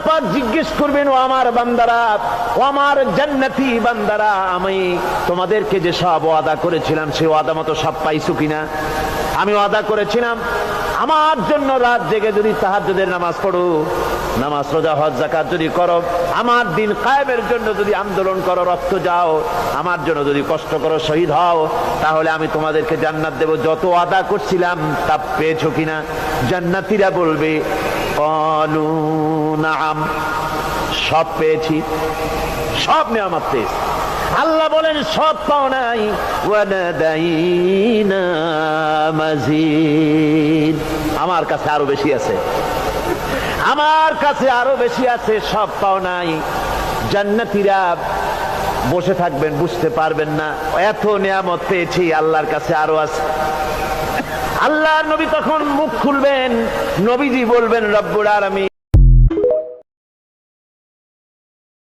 পাক জিজ্ঞেস করবেন, ও আমার বান্দারা, ও আমার জান্নাতি বান্দারা, আমি তোমাদেরকে যে সব ওয়াদা করেছিলাম সে ওয়াদা মতো সব পাইছো কিনা? আমি ওয়াদা করেছিলাম আমার জন্য রাত জেগে যদি তাহাজ্জুদের নামাজ পড়ো, নামাজ রোজা হজ যাকাত যদি করো, আমার দিন কায়েমের জন্য যদি আন্দোলন করো, রক্ত যাও, আমার জন্য যদি কষ্ট করো, শহীদ হও, তাহলে আমি তোমাদেরকে জান্নাত দেব। যত ওয়াদা করছিলাম তা পেয়েছো কিনা? জান্নাতীরা বলবে ক্বালু নাআম, সব পেয়েছি, সব নেয়ামত পেয়েছি। আল্লাহ বলেন সব পাও নাই, ওয়ালাদাইনা মাজিদ, আমার কাছে আরো বেশি আছে, আমার কাছে আরো বেশি আছে, সব পাও নাই। জান্নাতীরা বসে থাকবেন, বুঝতে পারবেন না, এত নেয়ামত পেয়েছি, আল্লাহর কাছে আরো আছে। আল্লাহর নবী তখন মুখ খুলবেন, নবীজি বলবেন রব্বুল আলামিন